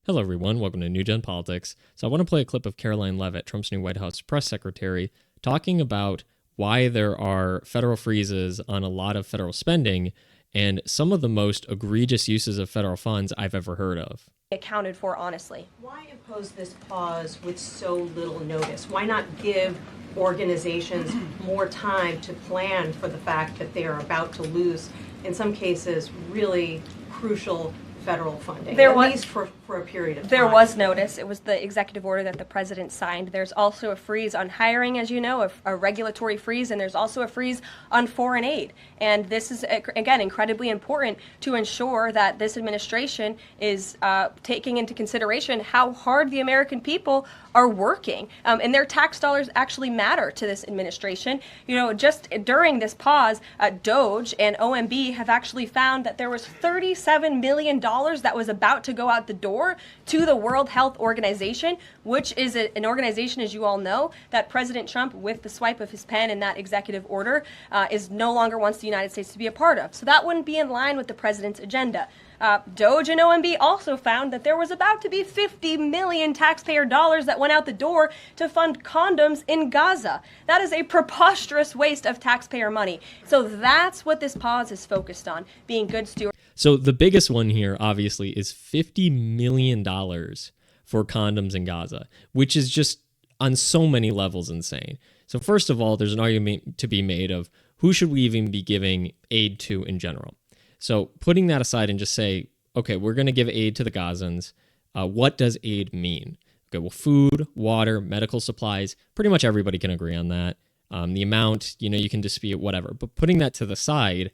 Hello, everyone. Welcome to New Gen Politics. So I want to play a clip of Karoline Leavitt, Trump's new White House press secretary, talking about why there are federal freezes on a lot of federal spending and some of the most egregious uses of federal funds I've ever heard of. Accounted for honestly. Why impose this pause with so little notice? Why not give organizations more time to plan for the fact that they are about to lose, in some cases, really crucial federal funding, at least for a period of time? There was notice. It was the executive order that the president signed. There's also a freeze on hiring, as you know, a regulatory freeze, and there's also a freeze on foreign aid. And this is, again, incredibly important to ensure that this administration is taking into consideration how hard the American people are working. And their tax dollars actually matter to this administration. You know, just during this pause, D.O.G.E and OMB have actually found that there was $37 million that was about to go out the door to the World Health Organization, which is an organization, as you all know, that President Trump, with the swipe of his pen in that executive order, is no longer wants the United States to be a part of. So that wouldn't be in line with the president's agenda. D.O.G.E and OMB also found that there was about to be 50 million taxpayer dollars that went out the door to fund condoms in Gaza. That is a preposterous waste of taxpayer money. So that's what this pause is focused on, being good stewards. So the biggest one here, obviously, is $50 million for condoms in Gaza, which is just on so many levels insane. So first of all, there's an argument to be made of who should we even be giving aid to in general. So putting that aside and just say, okay, we're going to give aid to the Gazans. What does aid mean? Okay, well, food, water, medical supplies, pretty much everybody can agree on that. The amount, you can dispute, whatever. But putting that to the side,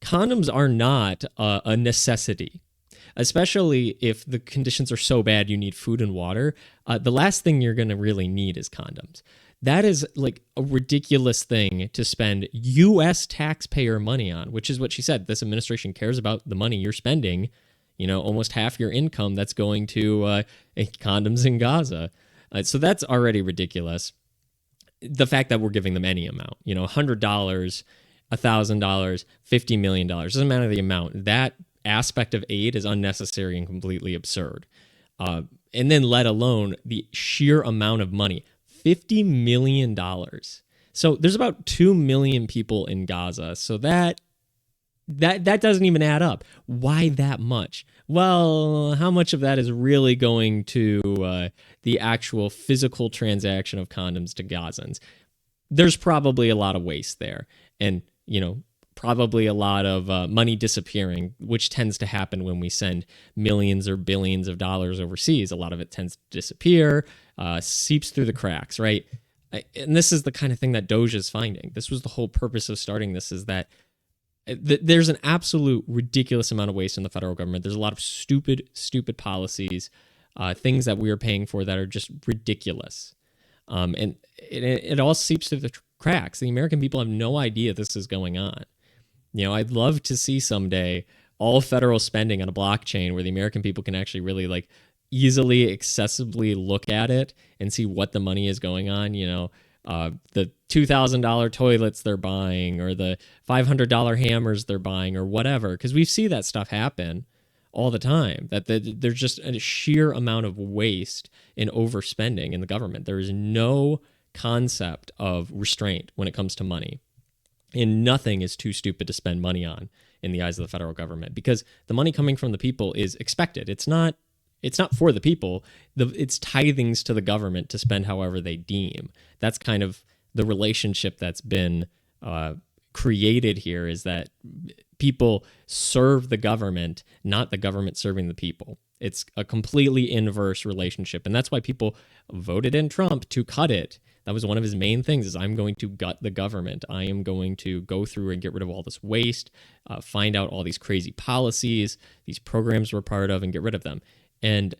condoms are not a necessity, especially if the conditions are so bad you need food and water. The last thing you're going to really need is condoms. That is like a ridiculous thing to spend U.S. taxpayer money on, which is what she said. This administration cares about the money you're spending, almost half your income that's going to condoms in Gaza. So that's already ridiculous. The fact that we're giving them any amount, $100, $1,000, $50 million, doesn't matter the amount. That aspect of aid is unnecessary and completely absurd. And then let alone the sheer amount of money. $50 million. So there's about 2 million people in Gaza. So that doesn't even add up. Why that much? Well, how much of that is really going to the actual physical transaction of condoms to Gazans? There's probably a lot of waste there. And, probably a lot of money disappearing, which tends to happen when we send millions or billions of dollars overseas. A lot of it tends to disappear, seeps through the cracks, right? And this is the kind of thing that D.O.G.E is finding. This was the whole purpose of starting this, is that there's an absolute ridiculous amount of waste in the federal government. There's a lot of stupid policies, things that we are paying for that are just ridiculous. And it all seeps through the cracks. The American people have no idea this is going on. I'd love to see someday all federal spending on a blockchain where the American people can actually really easily, accessibly look at it and see what the money is going on. The $2,000 toilets they're buying, or the $500 hammers they're buying, or whatever. Because we see that stuff happen all the time, that there's just a sheer amount of waste and overspending in the government. There is no concept of restraint when it comes to money. And nothing is too stupid to spend money on in the eyes of the federal government, because the money coming from the people is expected. It's not for the people. It's tithings to the government to spend however they deem. That's kind of the relationship that's been created here, is that people serve the government, not the government serving the people. It's a completely inverse relationship. And that's why people voted in Trump to cut it. That was one of his main things, is I'm going to gut the government. I am going to go through and get rid of all this waste, find out all these crazy policies, these programs we're part of, and get rid of them. And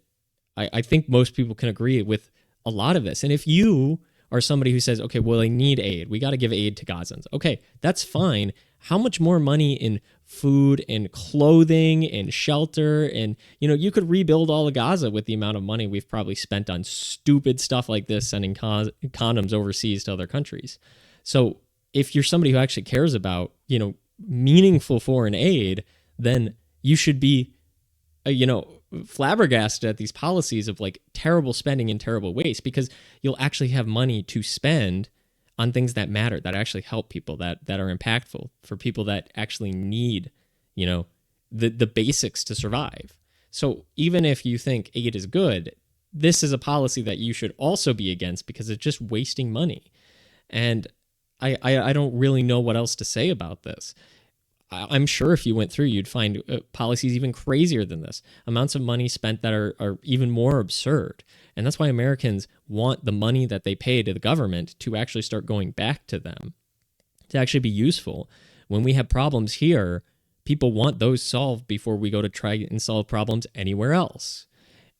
I think most people can agree with a lot of this. And if you are somebody who says, okay, well, I need aid, we got to give aid to Gazans. Okay, that's fine. How much more money in food and clothing and shelter? And, you could rebuild all of Gaza with the amount of money we've probably spent on stupid stuff like this, sending condoms overseas to other countries. So if you're somebody who actually cares about, meaningful foreign aid, then you should be, flabbergasted at these policies of like terrible spending and terrible waste, because you'll actually have money to spend on things that matter, that actually help people, that are impactful for people that actually need, the basics to survive. So even if you think aid is good, this is a policy that you should also be against, because it's just wasting money. And I don't really know what else to say about this. I'm sure if you went through, you'd find policies even crazier than this. Amounts of money spent that are even more absurd. And that's why Americans want the money that they pay to the government to actually start going back to them, to actually be useful. When we have problems here, people want those solved before we go to try and solve problems anywhere else.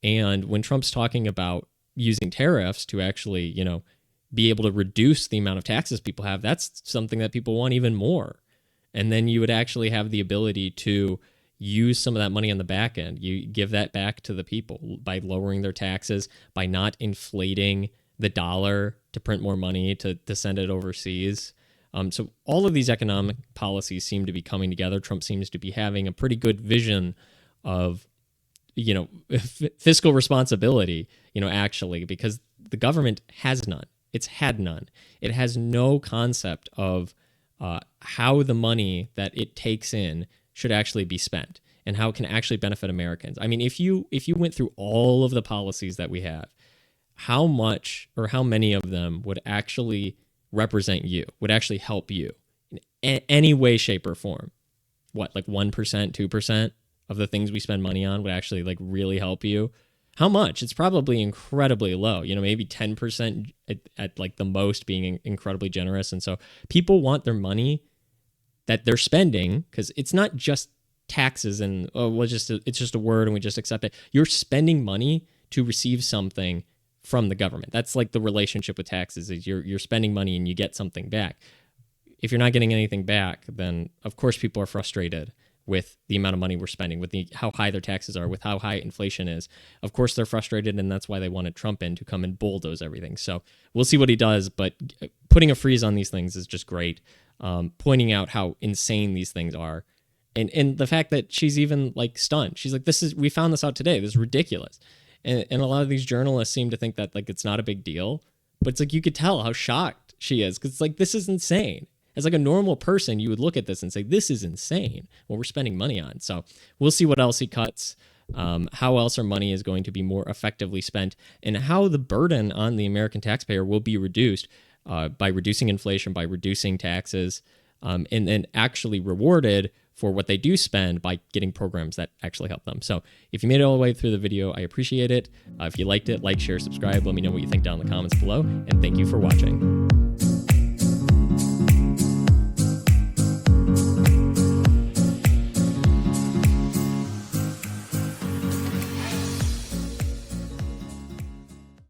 And when Trump's talking about using tariffs to actually, be able to reduce the amount of taxes people have, that's something that people want even more. And then you would actually have the ability to use some of that money on the back end. You give that back to the people by lowering their taxes, by not inflating the dollar to print more money to send it overseas. So all of these economic policies seem to be coming together. Trump seems to be having a pretty good vision of, fiscal responsibility, actually, because the government has none. It's had none. It has no concept of how the money that it takes in should actually be spent and how it can actually benefit Americans. I mean, if you went through all of the policies that we have, how much or how many of them would actually represent you, would actually help you in any way, shape, or form? What, like 1%, 2% of the things we spend money on would actually like really help you? How much? It's probably incredibly low, maybe 10% at like the most, being incredibly generous. And so people want their money that they're spending, because it's not just taxes and, it's just a word and we just accept it. You're spending money to receive something from the government. That's like the relationship with taxes, is you're spending money and you get something back. If you're not getting anything back, then of course people are frustrated with the amount of money we're spending, with how high their taxes are, with how high inflation is. Of course, they're frustrated, and that's why they wanted Trump in to come and bulldoze everything. So we'll see what he does, but putting a freeze on these things is just great. Pointing out how insane these things are. And the fact that she's even like stunned. She's like, we found this out today. This is ridiculous. And a lot of these journalists seem to think that like it's not a big deal, but it's like you could tell how shocked she is, because it's like, this is insane. As like a normal person, you would look at this and say, this is insane what we're spending money on. So we'll see what else he cuts, how else our money is going to be more effectively spent, and how the burden on the American taxpayer will be reduced by reducing inflation, by reducing taxes, and then actually rewarded for what they do spend by getting programs that actually help them. So if you made it all the way through the video, I appreciate it. If you liked it, like, share, subscribe. Let me know what you think down in the comments below. And thank you for watching.